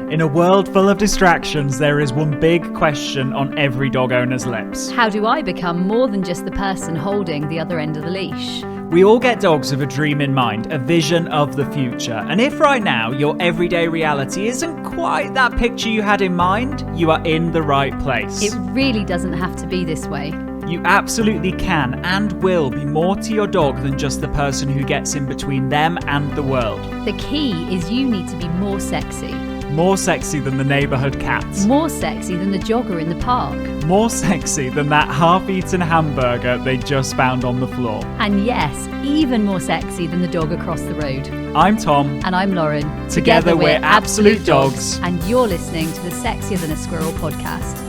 In a world full of distractions, there is one big question on every dog owner's lips. How do I become more than just the person holding the other end of the leash? We all get dogs with a dream in mind, a vision of the future. And if right now your everyday reality isn't quite that picture you had in mind, you are in the right place. It really doesn't have to be this way. You absolutely can and will be more to your dog than just the person who gets in between them and the world. The key is you need to be more sexy. More sexy than the neighbourhood cat. More sexy than the jogger in the park. More sexy than that half-eaten hamburger they just found on the floor. And yes, even more sexy than the dog across the road. I'm Tom. And I'm Lauren. Together we're Absolute Dogs. And you're listening to the Sexier Than a Squirrel podcast.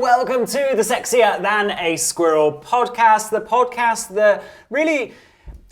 Welcome to the Sexier Than a Squirrel podcast, the podcast that really,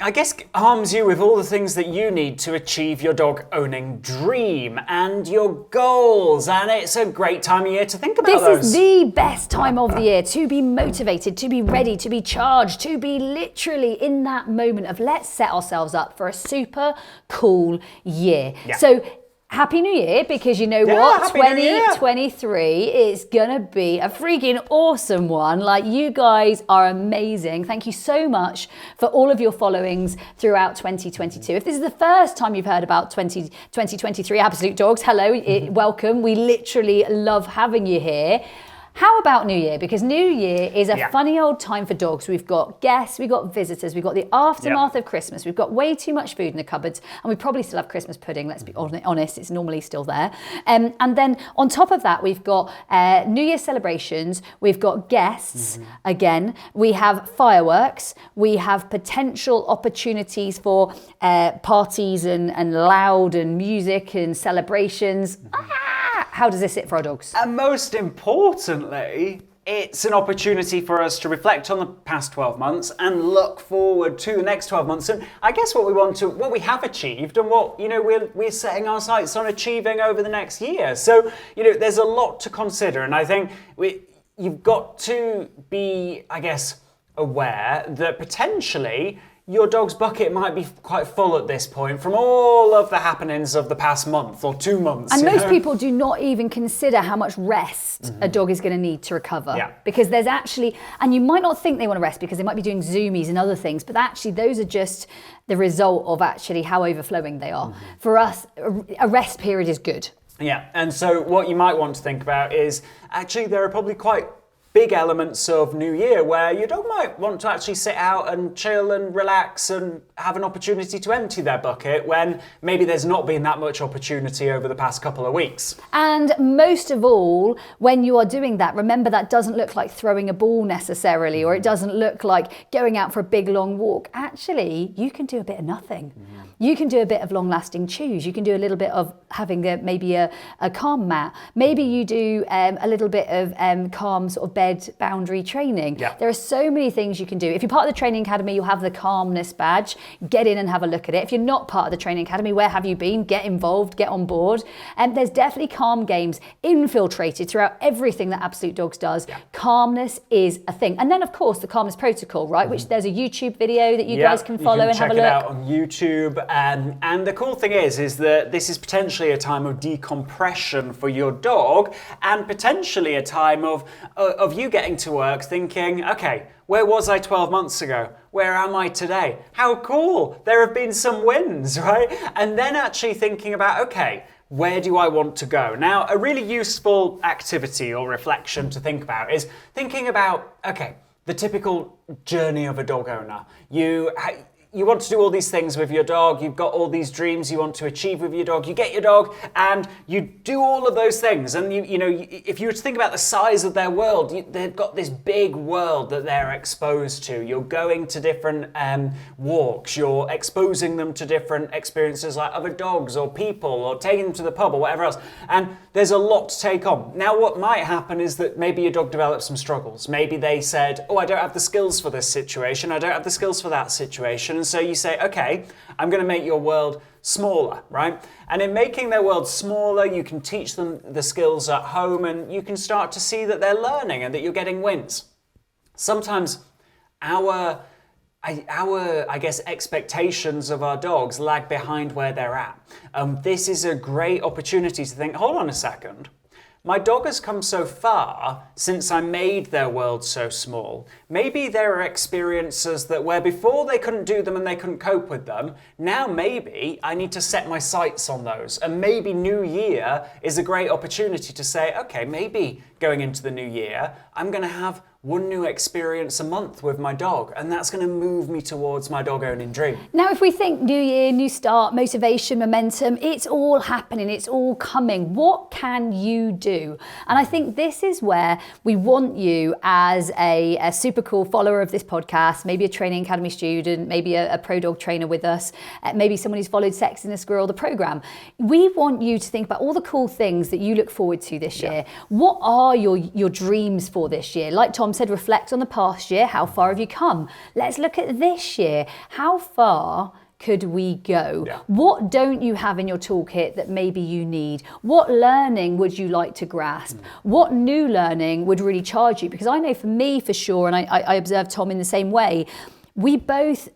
I guess, arms you with all the things that you need to achieve your dog owning dream and your goals. And it's a great time of year to think about those. This is the best time of the year to be motivated, to be ready, to be charged, to be literally in that moment of let's set ourselves up for a super cool year. Yeah. So Happy New Year, because you know what? Happy New Year. 2023 is gonna be a freaking awesome one. Like, you guys are amazing. Thank you so much for all of your followings throughout 2022. If this is the first time you've heard about 2023 Absolute Dogs, hello, welcome. We literally love having you here. How about New Year? Because New Year is a funny old time for dogs. We've got guests, we've got visitors, we've got the aftermath of Christmas, we've got way too much food in the cupboards, and we probably still have Christmas pudding, let's be honest, it's normally still there. And then on top of that, we've got New Year celebrations, we've got guests, again, we have fireworks, we have potential opportunities for parties and loud and music and celebrations. How does this sit for our dogs? And most importantly, it's an opportunity for us to reflect on the past 12 months and look forward to the next 12 months. And I guess what we have achieved and what, we're setting our sights on achieving over the next year. So, there's a lot to consider. And I think you've got to be, I guess, aware that potentially your dog's bucket might be quite full at this point from all of the happenings of the past month or 2 months. And most people do not even consider how much rest a dog is going to need to recover. Yeah. Because there's actually, and you might not think they want to rest because they might be doing zoomies and other things, but actually those are just the result of actually how overflowing they are. For us, a rest period is good. Yeah, and so what you might want to think about is actually there are probably quite big elements of New Year where your dog might want to actually sit out and chill and relax and have an opportunity to empty their bucket when maybe there's not been that much opportunity over the past couple of weeks. And most of all, when you are doing that, remember that doesn't look like throwing a ball necessarily, or it doesn't look like going out for a big long walk. Actually, you can do a bit of nothing. You can do a bit of long-lasting chews. You can do a little bit of having maybe a calm mat. Maybe you do a little bit of calm sort of bed boundary training. Yeah. There are so many things you can do. If you're part of the training academy, you'll have the calmness badge. Get in and have a look at it. If you're not part of the training academy, where have you been? Get involved, get on board. And there's definitely calm games infiltrated throughout everything that Absolute Dogs does. Yeah. Calmness is a thing. And then of course the calmness protocol, right? Which there's a YouTube video that you guys can follow and have a look. Check it out on YouTube. And the cool thing is that this is potentially a time of decompression for your dog, and potentially a time of you getting to work thinking, okay, where was I 12 months ago? Where am I today? How cool. There have been some wins, right? And then actually thinking about, okay, where do I want to go? Now, a really useful activity or reflection to think about is thinking about, okay, the typical journey of a dog owner. You want to do all these things with your dog, you've got all these dreams you want to achieve with your dog, you get your dog and you do all of those things, and if you were to think about the size of their world, they've got this big world that they're exposed to. You're going to different walks, you're exposing them to different experiences like other dogs or people, or taking them to the pub or whatever else, and there's a lot to take on. Now what might happen is that maybe your dog develops some struggles. Maybe they said, oh, I don't have the skills for this situation, I don't have the skills for that situation. And so you say, okay, I'm going to make your world smaller, right? And in making their world smaller, you can teach them the skills at home, and you can start to see that they're learning and that you're getting wins. sometimes our I guess expectations of our dogs lag behind where they're at. This is a great opportunity to think, hold on a second. My dog has come so far since I made their world so small. Maybe there are experiences that where before they couldn't do them and they couldn't cope with them, now maybe I need to set my sights on those. And maybe New Year is a great opportunity to say, okay, maybe going into the new year, I'm going to have one new experience a month with my dog, and that's going to move me towards my dog owning dream. Now, if we think new year, new start, motivation, momentum, it's all happening, it's all coming. What can you do? And I think this is where we want you as a super cool follower of this podcast, maybe a training academy student, maybe a pro dog trainer with us, maybe someone who's followed Sexier and Squirrel, the program. We want you to think about all the cool things that you look forward to this year. What are your dreams for this year? Like Tom said, reflect on the past year. How far have you come? Let's look at this year. How far could we go? What don't you have in your toolkit that maybe you need? What learning would you like to grasp? What new learning would really charge you? Because I know for me, for sure, and I observe Tom in the same way, we both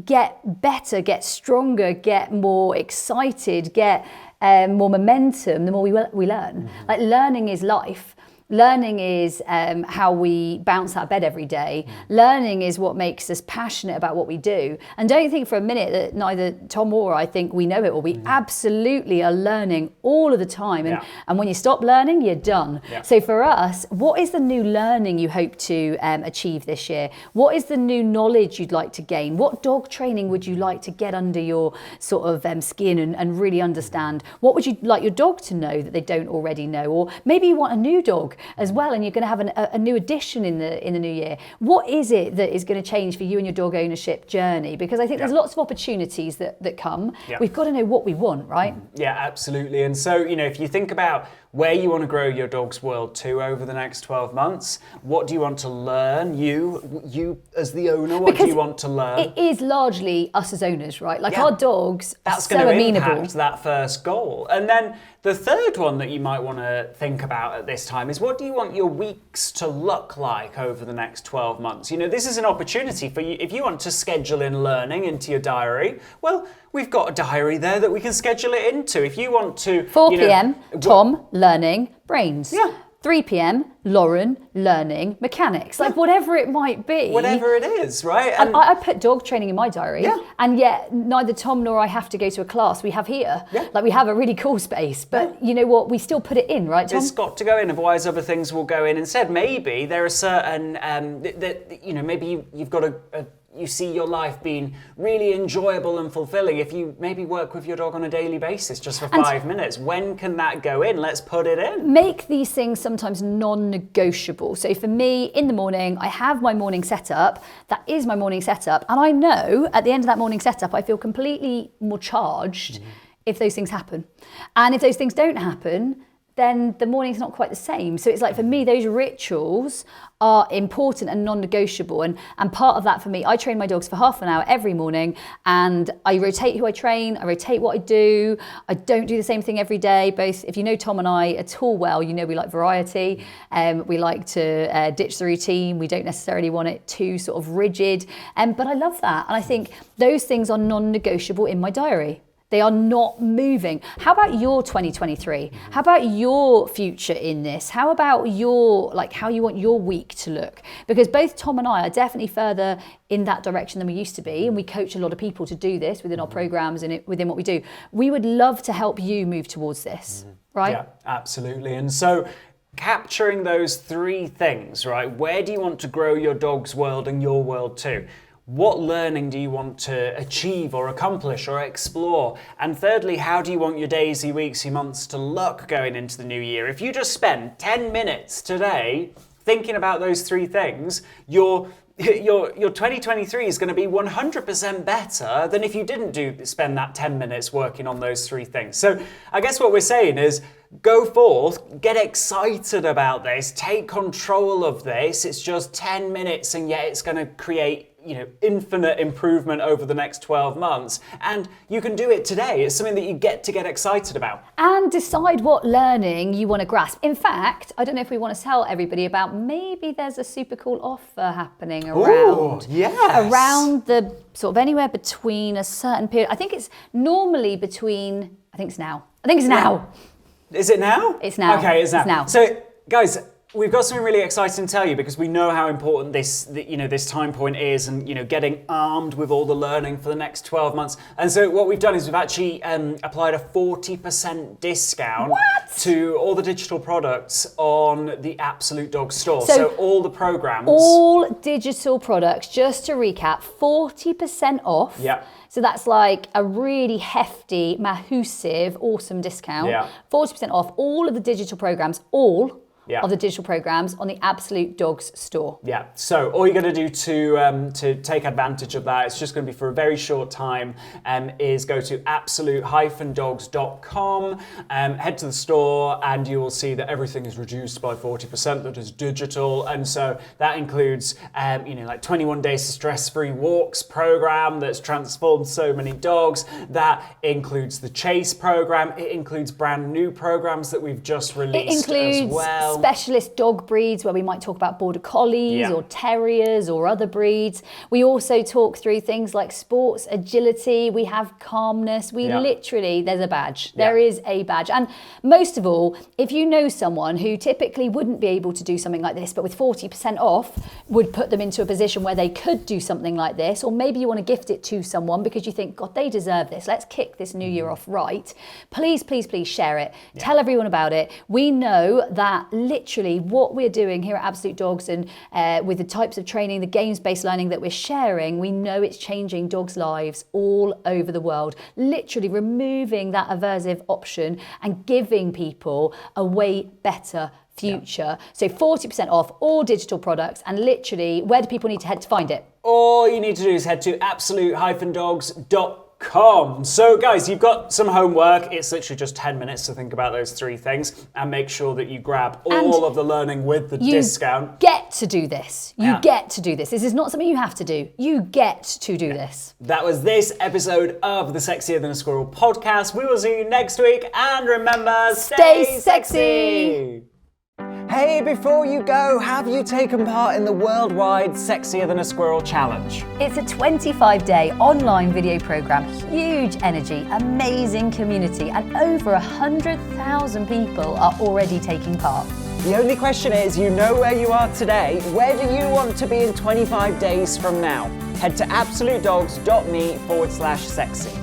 get better, get stronger, get more excited, get more momentum the more we learn. Like, learning is life. Learning is how we bounce out of bed every day. Learning is what makes us passionate about what we do. And don't think for a minute that neither Tom or I think we know it all. We absolutely are learning all of the time. And when you stop learning, you're done. So for us, what is the new learning you hope to achieve this year? What is the new knowledge you'd like to gain? What dog training would you like to get under your sort of skin and really understand? What would you like your dog to know that they don't already know? Or maybe you want a new dog as well, and you're going to have a new addition in the new year. What is it that is going to change for you and your dog ownership journey? Because I think there's lots of opportunities that come. We've got to know what we want, right? Yeah, absolutely. And so, if you think about where you want to grow your dog's world to over the next 12 months, what do you want to learn? You as the owner, what do you want to learn? It is largely us as owners, right? Like, our dogs are so amenable. That's going to impact that first goal. And then the third one that you might want to think about at this time is, what do you want your weeks to look like over the next 12 months? This is an opportunity for you. If you want to schedule in learning into your diary, well, we've got a diary there that we can schedule it into. If you want to... 4 p.m, Tom, learning, brains. 3 p.m, Lauren, learning, mechanics. Like, whatever it might be. Whatever it is, right? And I put dog training in my diary. And yet neither Tom nor I have to go to a class. We have here. Like, we have a really cool space. But you know what? We still put it in, right, Tom? It's got to go in. Otherwise, other things will go in instead. Maybe there are certain... maybe you've got you see your life being really enjoyable and fulfilling if you maybe work with your dog on a daily basis just for 5 minutes. When can that go in? Let's put it in. Make these things sometimes non-negotiable. So for me, in the morning, I have my morning setup. That is my morning setup. And I know at the end of that morning setup, I feel completely more charged if those things happen. And if those things don't happen, then the morning's not quite the same. So it's like, for me, those rituals are important and non-negotiable. And part of that for me, I train my dogs for half an hour every morning, and I rotate who I train, I rotate what I do. I don't do the same thing every day. Both, if you know Tom and I at all well, you know we like variety. We like to ditch the routine. We don't necessarily want it too sort of rigid. But I love that. And I think those things are non-negotiable in my diary. They are not moving. How about your 2023? How about your future in this? How about how you want your week to look? Because both Tom and I are definitely further in that direction than we used to be. And we coach a lot of people to do this within our programs and within what we do. We would love to help you move towards this, right? Yeah, absolutely. And so, capturing those three things, right? Where do you want to grow your dog's world and your world to? What learning do you want to achieve or accomplish or explore? And thirdly, how do you want your days, your weeks, your months to look going into the new year? If you just spend 10 minutes today thinking about those three things, your 2023 is going to be 100% better than if you didn't spend that 10 minutes working on those three things. So I guess what we're saying is, go forth, get excited about this, take control of this. It's just 10 minutes and yet it's going to create infinite improvement over the next 12 months. And you can do it today. It's something that you get to get excited about. And decide what learning you want to grasp. In fact, I don't know if we want to tell everybody about, maybe there's a super cool offer happening around. Ooh, yes. Around the sort of anywhere between a certain period. I think it's normally between, I think it's now. Is it now? It's now. Okay, it's now. It's now. So, guys, we've got something really exciting to tell you, because we know how important this time point is, and getting armed with all the learning for the next 12 months. And so what we've done is we've actually applied a 40% discount to all the digital products on the Absolute Dog store. So all the programs. All digital products, just to recap, 40% off. Yeah. So that's like a really hefty, massive, awesome discount. Yeah. 40% off all of the digital programs, of the digital programs on the Absolute Dogs store. Yeah, so all you're going to do to take advantage of that, it's just going to be for a very short time, is go to absolute-dogs.com, head to the store, and you will see that everything is reduced by 40%, that is digital. And so that includes, like 21 days to stress-free walks program that's transformed so many dogs. That includes the chase program. It includes brand new programs that we've just released as well. Specialist dog breeds, where we might talk about border collies or terriers or other breeds. We also talk through things like sports agility. We have calmness. We literally, there's a badge. There is a badge. And most of all, if you know someone who typically wouldn't be able to do something like this, but with 40% off would put them into a position where they could do something like this, or maybe you want to gift it to someone because you think, God, they deserve this. Let's kick this new year off right. Please, please, please share it. Tell everyone about it. We know that literally what we're doing here at Absolute Dogs, and with the types of training, the games-based learning that we're sharing, we know it's changing dogs' lives all over the world. Literally removing that aversive option and giving people a way better future. So 40% off all digital products, and literally, where do people need to head to find it? All you need to do is head to absolute-dogs.com. So guys, you've got some homework. It's literally just 10 minutes to think about those 3 things, and make sure that you grab all of the learning with the discount. You get to do this. You get to do this. This is not something you have to do. You get to do this. That was this episode of the Sexier Than a Squirrel podcast. We will see you next week, and remember, stay sexy! Hey, before you go, have you taken part in the worldwide Sexier Than a Squirrel challenge? It's a 25-day online video program, huge energy, amazing community, and over 100,000 people are already taking part. The only question is, you know where you are today. Where do you want to be in 25 days from now? Head to absolutedogs.me/sexy.